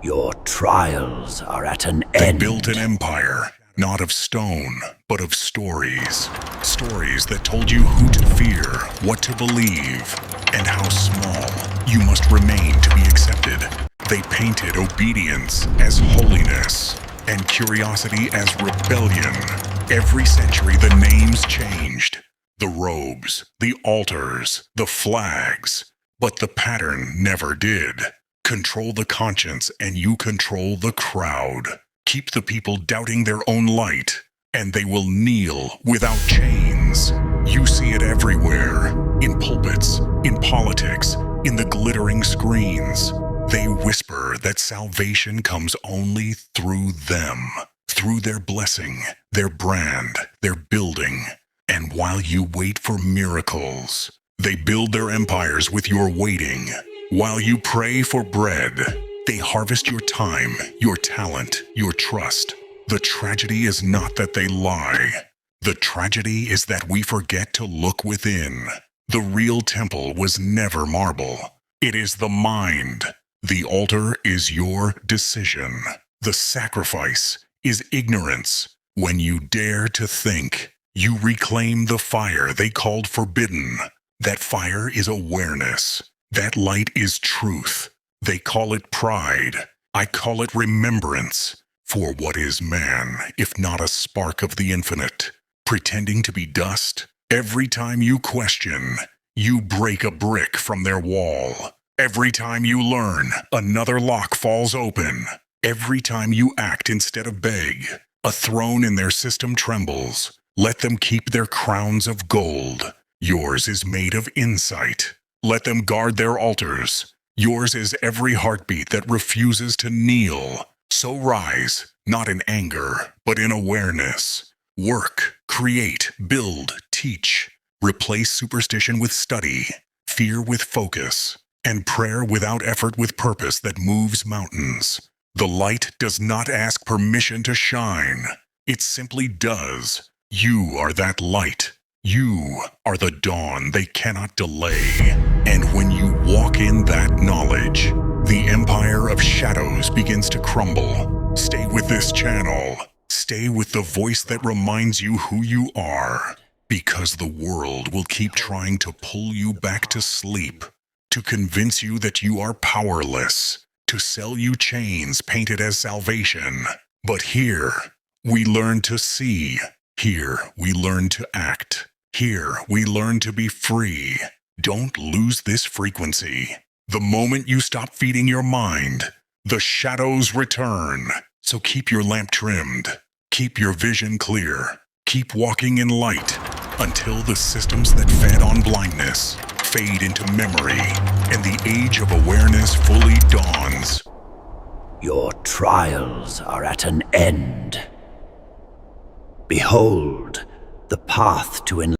Your trials are at an They end. built an empire, not of stone, but of stories. Stories that told you who to fear, what to believe, and how small you must remain to be accepted. They painted obedience as holiness and curiosity as rebellion. Every century the names changed. The robes, the altars, the flags. But the pattern never did. Control the conscience and you control the crowd. Keep the people doubting their own light, and they will kneel without chains. You see it everywhere, in pulpits, in politics, in the glittering screens. They whisper that salvation comes only through them, through their blessing, their brand, their building. And while you wait for miracles, they build their empires with your waiting. While you pray for bread, they harvest your time, your talent, your trust. The tragedy is not that they lie. The tragedy is that we forget to look within. The real temple was never marble. It is the mind. The altar is your decision. The sacrifice is ignorance. When you dare to think, you reclaim the fire they called forbidden. That fire is awareness. That light is truth. They call it pride. I call it remembrance. For what is man, if not a spark of the infinite? Pretending to be dust? Every time you question, you break a brick from their wall. Every time you learn, another lock falls open. Every time you act instead of beg, a throne in their system trembles. Let them keep their crowns of gold. Yours is made of insight. Let them guard their altars. Yours is every heartbeat that refuses to kneel. So rise, not in anger, but in awareness. Work, create, build, teach. Replace superstition with study, fear with focus, and prayer without effort with purpose that moves mountains. The light does not ask permission to shine. It simply does. You are that light. You are the dawn they cannot delay. And when you walk in that knowledge, the empire of shadows begins to crumble. Stay with this channel. Stay with the voice that reminds you who you are. Because the world will keep trying to pull you back to sleep, to convince you that you are powerless, to sell you chains painted as salvation. But here, we learn to see. Here, we learn to act. Here, we learn to be free. Don't lose this frequency. The moment you stop feeding your mind, the shadows return. So keep your lamp trimmed. Keep your vision clear. Keep walking in light until the systems that fed on blindness fade into memory and the age of awareness fully dawns. Your trials are at an end. Behold, the path to enlightenment.